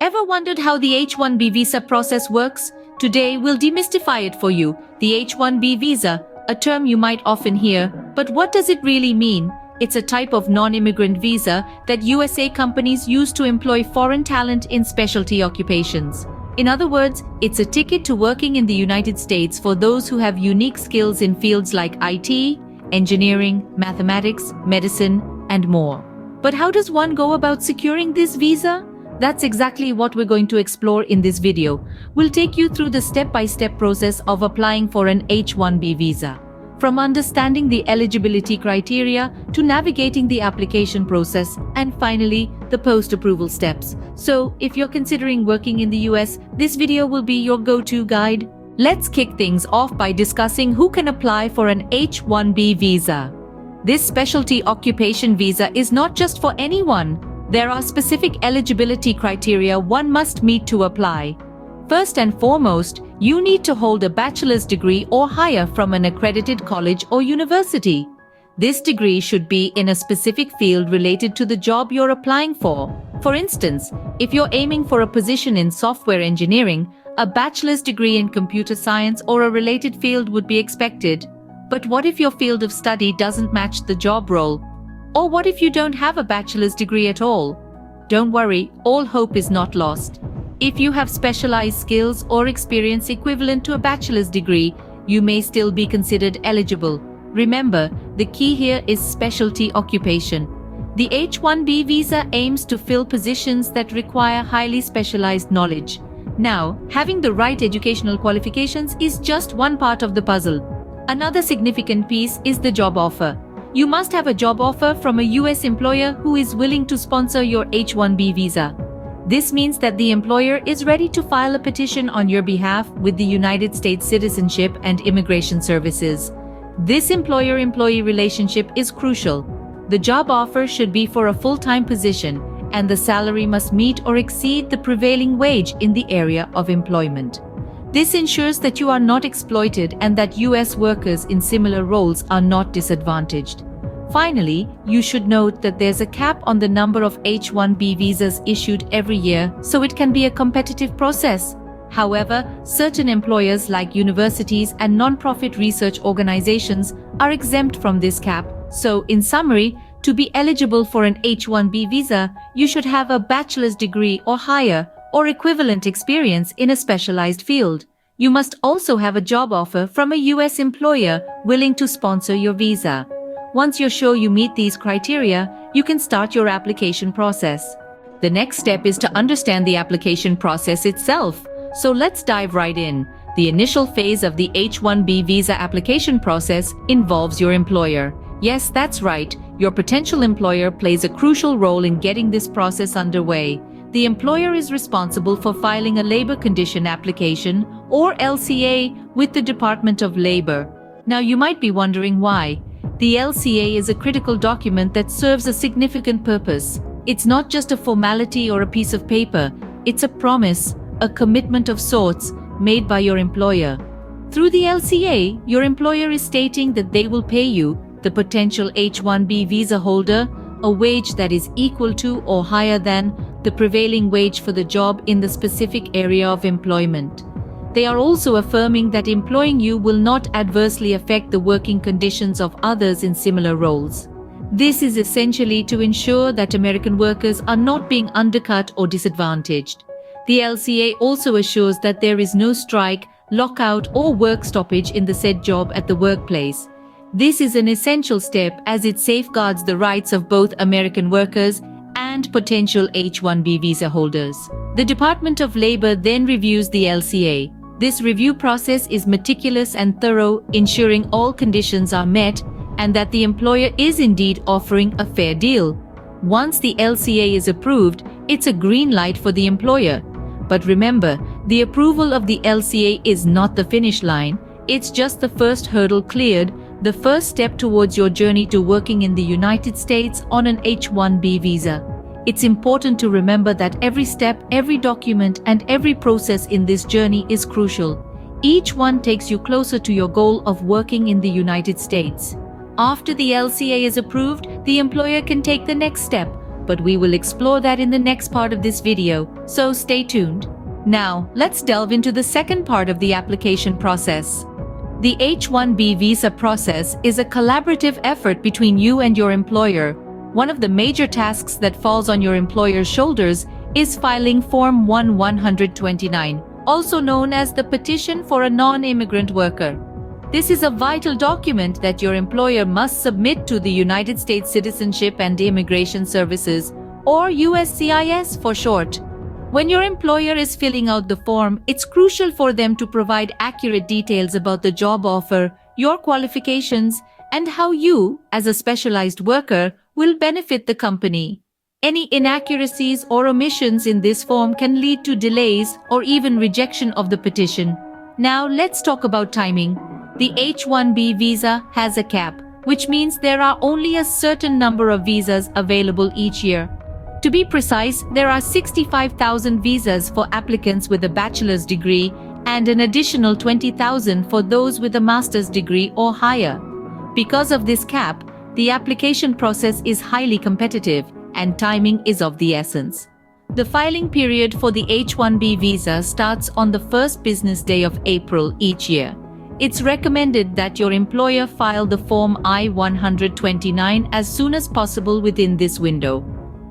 Ever wondered how the H1B visa process works? Today we'll demystify it for you. The H1B visa, a term you might often hear, but what does it really mean? It's a type of non-immigrant visa that USA companies use to employ foreign talent in specialty occupations. In other words, it's a ticket to working in the United States for those who have unique skills in fields like IT, engineering, mathematics, medicine, and more. But how does one go about securing this visa? That's exactly what we're going to explore in this video. We'll take you through the step-by-step process of applying for an H1B visa. From understanding the eligibility criteria to navigating the application process and finally the post-approval steps. So, if you're considering working in the US, this video will be your go-to guide. Let's kick things off by discussing who can apply for an H1B visa. This specialty occupation visa is not just for anyone. There are specific eligibility criteria one must meet to apply. First and foremost, you need to hold a bachelor's degree or higher from an accredited college or university. This degree should be in a specific field related to the job you're applying for. For instance, if you're aiming for a position in software engineering, a bachelor's degree in computer science or a related field would be expected. But what if your field of study doesn't match the job role? Or what if you don't have a bachelor's degree at all? Don't worry, all hope is not lost. If you have specialized skills or experience equivalent to a bachelor's degree, you may still be considered eligible. Remember, the key here is specialty occupation. The H1B visa aims to fill positions that require highly specialized knowledge. Now, having the right educational qualifications is just one part of the puzzle. Another significant piece is the job offer. You must have a job offer from a US employer who is willing to sponsor your H1B visa. This means that the employer is ready to file a petition on your behalf with the United States Citizenship and Immigration Services. This employer-employee relationship is crucial. The job offer should be for a full-time position, and the salary must meet or exceed the prevailing wage in the area of employment. This ensures that you are not exploited and that US workers in similar roles are not disadvantaged. Finally, you should note that there's a cap on the number of H1B visas issued every year, so it can be a competitive process. However, certain employers like universities and non-profit research organizations are exempt from this cap. So, in summary, to be eligible for an H1B visa, you should have a bachelor's degree or higher, or equivalent experience in a specialized field. You must also have a job offer from a US employer willing to sponsor your visa. Once you're sure you meet these criteria, you can start your application process. The next step is to understand the application process itself. So let's dive right in. The initial phase of the H1B visa application process involves your employer. Yes, that's right. Your potential employer plays a crucial role in getting this process underway. The employer is responsible for filing a labor condition application, or LCA, with the Department of Labor. Now you might be wondering why. The LCA is a critical document that serves a significant purpose. It's not just a formality or a piece of paper. It's a promise, a commitment of sorts, made by your employer. Through the LCA, your employer is stating that they will pay you, the potential H1B visa holder, a wage that is equal to or higher than the prevailing wage for the job in the specific area of employment. They are also affirming that employing you will not adversely affect the working conditions of others in similar roles. This is essentially to ensure that American workers are not being undercut or disadvantaged. The LCA also assures that there is no strike, lockout, or work stoppage in the said job at the workplace. This is an essential step as it safeguards the rights of both American workers and potential H1B visa holders. The Department of Labor then reviews the LCA. This review process is meticulous and thorough, ensuring all conditions are met and that the employer is indeed offering a fair deal. Once the LCA is approved, it's a green light for the employer. But remember, the approval of the LCA is not the finish line. It's just the first hurdle cleared, the first step towards your journey to working in the United States on an H1B visa. It's important to remember that every step, every document, and every process in this journey is crucial. Each one takes you closer to your goal of working in the United States. After the LCA is approved, the employer can take the next step, but we will explore that in the next part of this video, so stay tuned. Now, let's delve into the second part of the application process. The H-1B visa process is a collaborative effort between you and your employer. One of the major tasks that falls on your employer's shoulders is filing Form 129, also known as the Petition for a Non-Immigrant Worker. This is a vital document that your employer must submit to the United States Citizenship and Immigration Services, or USCIS for short. When your employer is filling out the form, it's crucial for them to provide accurate details about the job offer, your qualifications, and how you, as a specialized worker, will benefit the company. Any inaccuracies or omissions in this form can lead to delays or even rejection of the petition. Now let's talk about timing. The H-1B visa has a cap, which means there are only a certain number of visas available each year. To be precise, there are 65,000 visas for applicants with a bachelor's degree and an additional 20,000 for those with a master's degree or higher. Because of this cap, the application process is highly competitive and timing is of the essence. The filing period for the H-1B visa starts on the first business day of April each year. It's recommended that your employer file the Form I-129 as soon as possible within this window.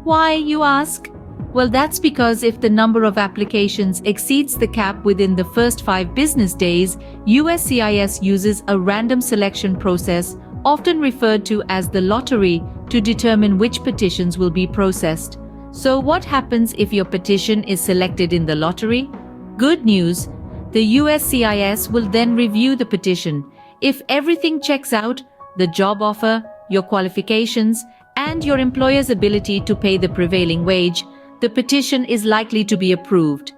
Why, you ask? Well, that's because if the number of applications exceeds the cap within the first 5 business days, USCIS uses a random selection process, often referred to as the lottery, to determine which petitions will be processed. So what happens if your petition is selected in the lottery? Good news. The USCIS will then review the petition. If everything checks out, the job offer, your qualifications, and your employer's ability to pay the prevailing wage, the petition is likely to be approved.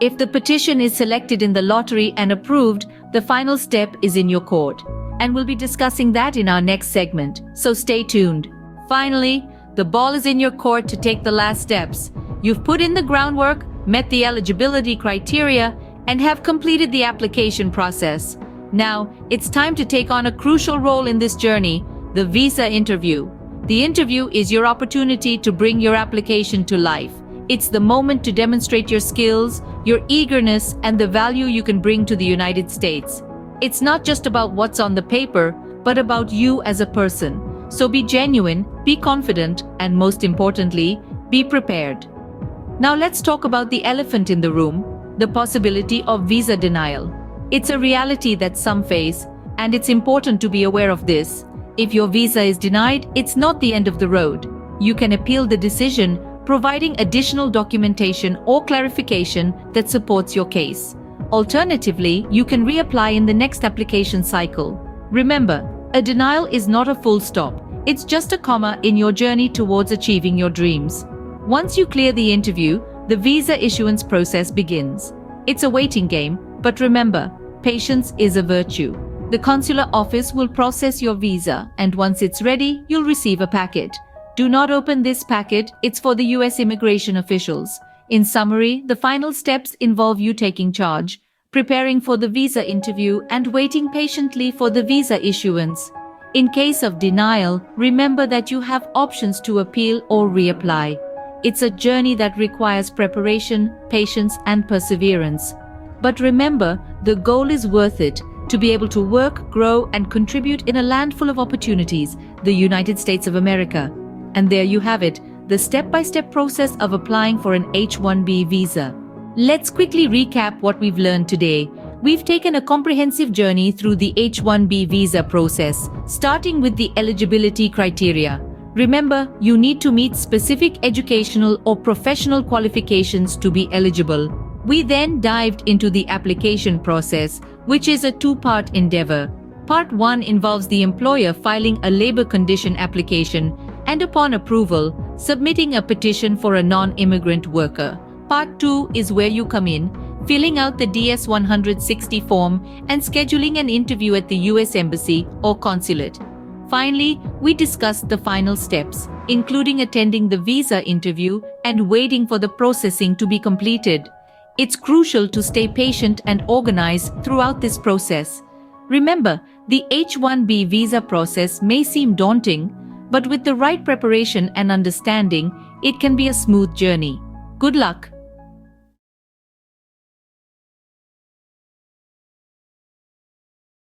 If the petition is selected in the lottery and approved, the final step is in your court. And we'll be discussing that in our next segment, so stay tuned. Finally, the ball is in your court to take the last steps. You've put in the groundwork, met the eligibility criteria, and have completed the application process. Now, it's time to take on a crucial role in this journey, the visa interview. The interview is your opportunity to bring your application to life. It's the moment to demonstrate your skills, your eagerness, and the value you can bring to the United States. It's not just about what's on the paper, but about you as a person. So be genuine, be confident, and most importantly, be prepared. Now let's talk about the elephant in the room, the possibility of visa denial. It's a reality that some face, and it's important to be aware of this. If your visa is denied, it's not the end of the road. You can appeal the decision, providing additional documentation or clarification that supports your case. Alternatively, you can reapply in the next application cycle. Remember, a denial is not a full stop. It's just a comma in your journey towards achieving your dreams. Once you clear the interview, the visa issuance process begins. It's a waiting game, but remember, patience is a virtue. The consular office will process your visa, and once it's ready, you'll receive a packet. Do not open this packet, it's for the US immigration officials. In summary, the final steps involve you taking charge, preparing for the visa interview, and waiting patiently for the visa issuance. In case of denial, remember that you have options to appeal or reapply. It's a journey that requires preparation, patience, and perseverance. But remember, the goal is worth it, to be able to work, grow, and contribute in a land full of opportunities, the United States of America. And there you have it, the step-by-step process of applying for an H-1B visa. Let's quickly recap what we've learned today. We've taken a comprehensive journey through the H-1B visa process, starting with the eligibility criteria. Remember, you need to meet specific educational or professional qualifications to be eligible. We then dived into the application process, which is a 2-part endeavor. Part 1 involves the employer filing a labor condition application and, upon approval, submitting a petition for a non-immigrant worker. Part 2 is where you come in, filling out the DS-160 form and scheduling an interview at the US Embassy or Consulate. Finally, we discussed the final steps, including attending the visa interview and waiting for the processing to be completed. It's crucial to stay patient and organized throughout this process. Remember, the H-1B visa process may seem daunting, but with the right preparation and understanding, it can be a smooth journey. Good luck.